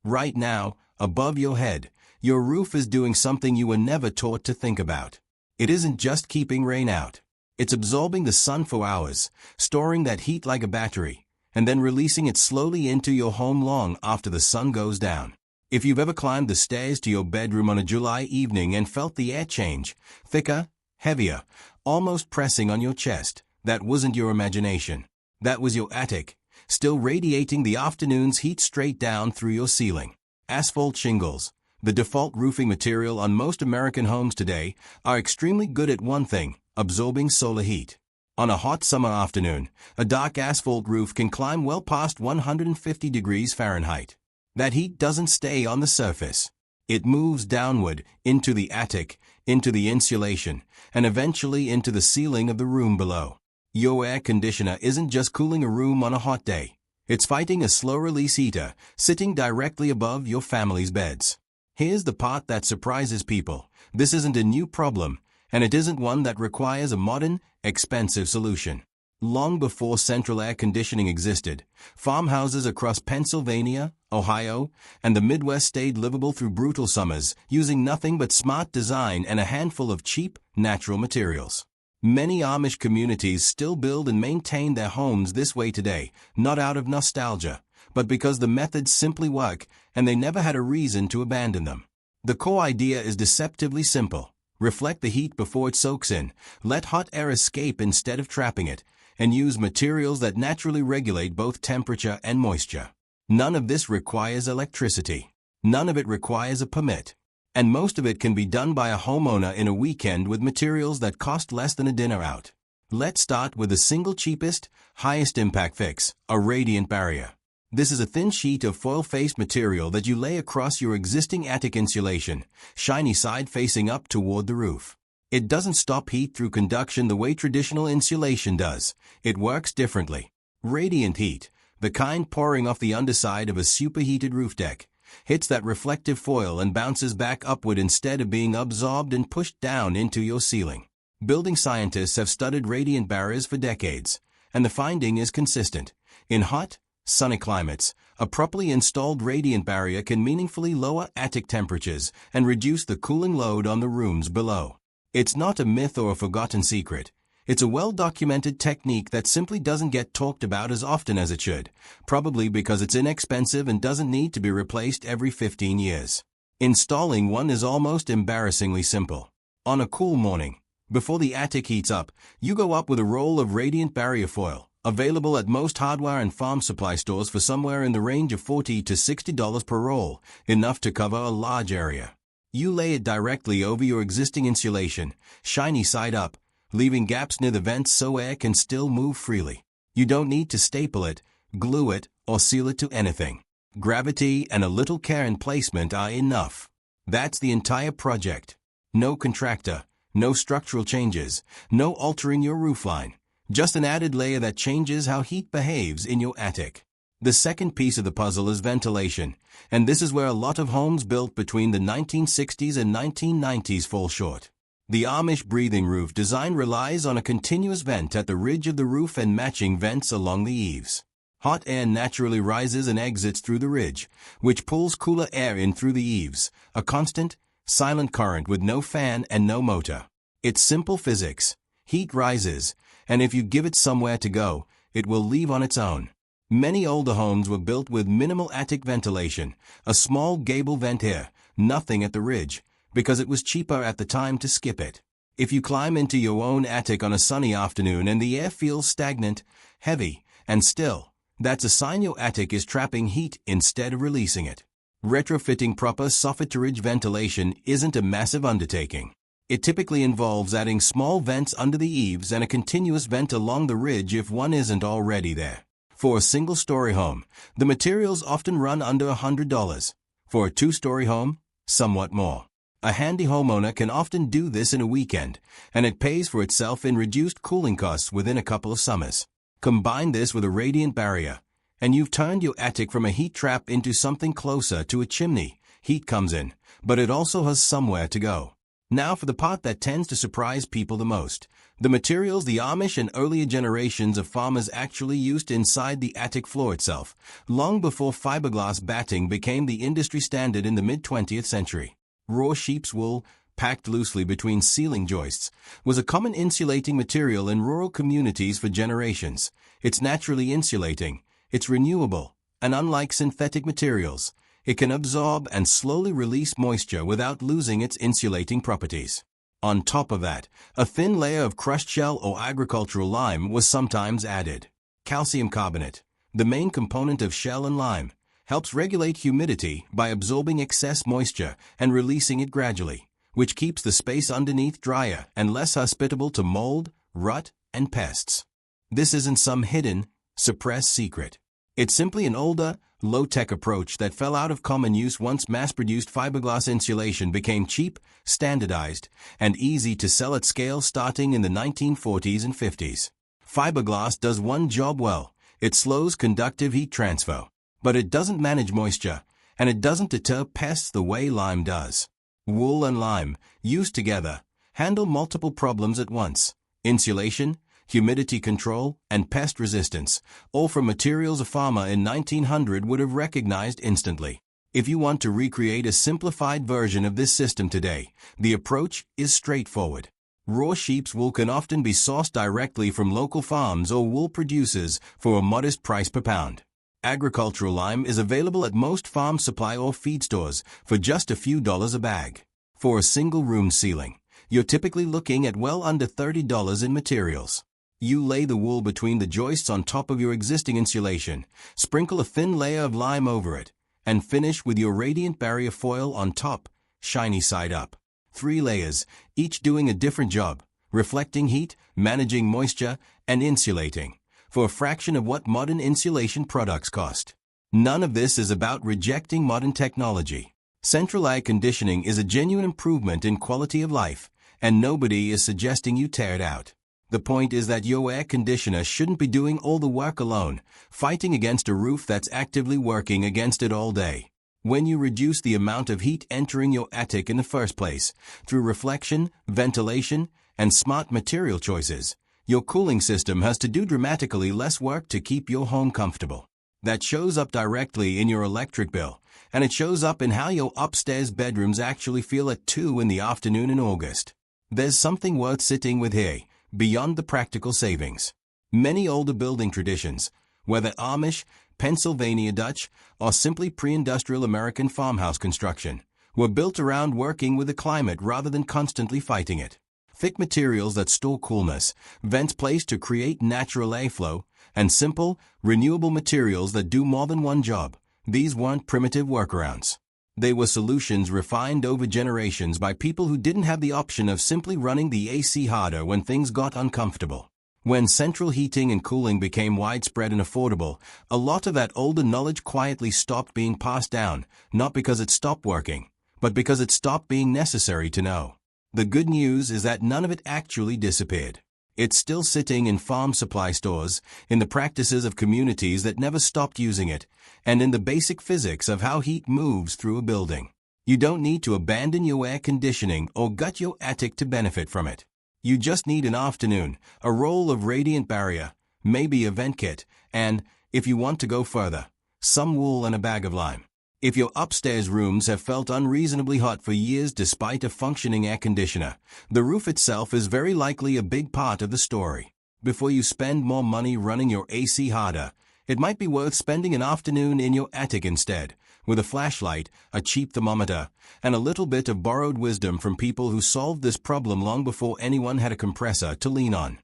Right now, above your head, your roof is doing something you were never taught to think about. It isn't just keeping rain out. It's absorbing the sun for hours, storing that heat like a battery, and then releasing it slowly into your home long after the sun goes down. If you've ever climbed the stairs to your bedroom on a July evening and felt the air change, thicker, heavier, almost pressing on your chest, that wasn't your imagination. That was your attic, still radiating the afternoon's heat straight down through your ceiling. Asphalt shingles, the default roofing material on most American homes today, are extremely good at one thing: absorbing solar heat. On a hot summer afternoon, a dark asphalt roof can climb well past 150 degrees Fahrenheit. That heat doesn't stay on the surface. It moves downward, into the attic, into the insulation, and eventually into the ceiling of the room below. Your air conditioner isn't just cooling a room on a hot day. It's fighting a slow-release heater, sitting directly above your family's beds. Here's the part that surprises people. This isn't a new problem, and it isn't one that requires a modern, expensive solution. Long before central air conditioning existed, farmhouses across Pennsylvania, Ohio, and the Midwest stayed livable through brutal summers, using nothing but smart design and a handful of cheap, natural materials. Many Amish communities still build and maintain their homes this way today, not out of nostalgia, but because the methods simply work and they never had a reason to abandon them. The core idea is deceptively simple. Reflect the heat before it soaks in, let hot air escape instead of trapping it, and use materials that naturally regulate both temperature and moisture. None of this requires electricity. None of it requires a permit. And most of it can be done by a homeowner in a weekend with materials that cost less than a dinner out. Let's start with the single cheapest, highest impact fix, a radiant barrier. This is a thin sheet of foil-faced material that you lay across your existing attic insulation, shiny side facing up toward the roof. It doesn't stop heat through conduction the way traditional insulation does. It works differently. Radiant heat, the kind pouring off the underside of a superheated roof deck, hits that reflective foil and bounces back upward instead of being absorbed and pushed down into your ceiling. Building scientists have studied radiant barriers for decades, and the finding is consistent. In hot, sunny climates, a properly installed radiant barrier can meaningfully lower attic temperatures and reduce the cooling load on the rooms below. It's not a myth or a forgotten secret. It's a well-documented technique that simply doesn't get talked about as often as it should, probably because it's inexpensive and doesn't need to be replaced every 15 years. Installing one is almost embarrassingly simple. On a cool morning, before the attic heats up, you go up with a roll of radiant barrier foil, available at most hardware and farm supply stores for somewhere in the range of $40 to $60 per roll, enough to cover a large area. You lay it directly over your existing insulation, shiny side up, leaving gaps near the vents so air can still move freely. You don't need to staple it, glue it, or seal it to anything. Gravity and a little care and placement are enough. That's the entire project. No contractor, no structural changes, no altering your roofline. Just an added layer that changes how heat behaves in your attic. The second piece of the puzzle is ventilation, and this is where a lot of homes built between the 1960s and 1990s fall short. The Amish breathing roof design relies on a continuous vent at the ridge of the roof and matching vents along the eaves. Hot air naturally rises and exits through the ridge, which pulls cooler air in through the eaves, a constant, silent current with no fan and no motor. It's simple physics. Heat rises, and if you give it somewhere to go, it will leave on its own. Many older homes were built with minimal attic ventilation, a small gable vent here, nothing at the ridge, because it was cheaper at the time to skip it. If you climb into your own attic on a sunny afternoon and the air feels stagnant, heavy, and still, that's a sign your attic is trapping heat instead of releasing it. Retrofitting proper soffit-to-ridge ventilation isn't a massive undertaking. It typically involves adding small vents under the eaves and a continuous vent along the ridge if one isn't already there. For a single-story home, the materials often run under $100. For a two-story home, somewhat more. A handy homeowner can often do this in a weekend, and it pays for itself in reduced cooling costs within a couple of summers. Combine this with a radiant barrier, and you've turned your attic from a heat trap into something closer to a chimney. Heat comes in, but it also has somewhere to go. Now for the part that tends to surprise people the most, The materials the Amish and earlier generations of farmers actually used inside the attic floor itself, long before fiberglass batting became the industry standard in the mid-20th century. Raw sheep's wool, packed loosely between ceiling joists, was a common insulating material in rural communities for generations. It's naturally insulating, it's renewable, and unlike synthetic materials, it can absorb and slowly release moisture without losing its insulating properties. On top of that, a thin layer of crushed shell or agricultural lime was sometimes added. Calcium carbonate, the main component of shell and lime, helps regulate humidity by absorbing excess moisture and releasing it gradually, which keeps the space underneath drier and less hospitable to mold, rut, and pests. This isn't some hidden, suppressed secret. It's simply an older, low-tech approach that fell out of common use once mass-produced fiberglass insulation became cheap, standardized, and easy to sell at scale starting in the 1940s and 50s. Fiberglass does one job well: it slows conductive heat transfer. But it doesn't manage moisture, and it doesn't deter pests the way lime does. Wool and lime, used together, handle multiple problems at once: insulation, humidity control, and pest resistance, all from materials a farmer in 1900 would have recognized instantly. If you want to recreate a simplified version of this system today, the approach is straightforward. Raw sheep's wool can often be sourced directly from local farms or wool producers for a modest price per pound. Agricultural lime is available at most farm supply or feed stores for just a few dollars a bag. For a single-room ceiling, you're typically looking at well under $30 in materials. You lay the wool between the joists on top of your existing insulation, sprinkle a thin layer of lime over it, and finish with your radiant barrier foil on top, shiny side up. 3 layers, each doing a different job, reflecting heat, managing moisture, and insulating, for a fraction of what modern insulation products cost. None of this is about rejecting modern technology. Central air conditioning is a genuine improvement in quality of life, and nobody is suggesting you tear it out. The point is that your air conditioner shouldn't be doing all the work alone, fighting against a roof that's actively working against it all day. When you reduce the amount of heat entering your attic in the first place, through reflection, ventilation, and smart material choices, your cooling system has to do dramatically less work to keep your home comfortable. That shows up directly in your electric bill, and it shows up in how your upstairs bedrooms actually feel at 2 in the afternoon in August. There's something worth sitting with here, beyond the practical savings. Many older building traditions, whether Amish, Pennsylvania Dutch, or simply pre-industrial American farmhouse construction, were built around working with the climate rather than constantly fighting it. Thick materials that store coolness, vents placed to create natural airflow, and simple, renewable materials that do more than one job. These weren't primitive workarounds. They were solutions refined over generations by people who didn't have the option of simply running the AC harder when things got uncomfortable. When central heating and cooling became widespread and affordable, a lot of that older knowledge quietly stopped being passed down, not because it stopped working, but because it stopped being necessary to know. The good news is that none of it actually disappeared. It's still sitting in farm supply stores, in the practices of communities that never stopped using it, and in the basic physics of how heat moves through a building. You don't need to abandon your air conditioning or gut your attic to benefit from it. You just need an afternoon, a roll of radiant barrier, maybe a vent kit, and, if you want to go further, some wool and a bag of lime. If your upstairs rooms have felt unreasonably hot for years despite a functioning air conditioner, the roof itself is very likely a big part of the story. Before you spend more money running your AC harder, it might be worth spending an afternoon in your attic instead, with a flashlight, a cheap thermometer, and a little bit of borrowed wisdom from people who solved this problem long before anyone had a compressor to lean on.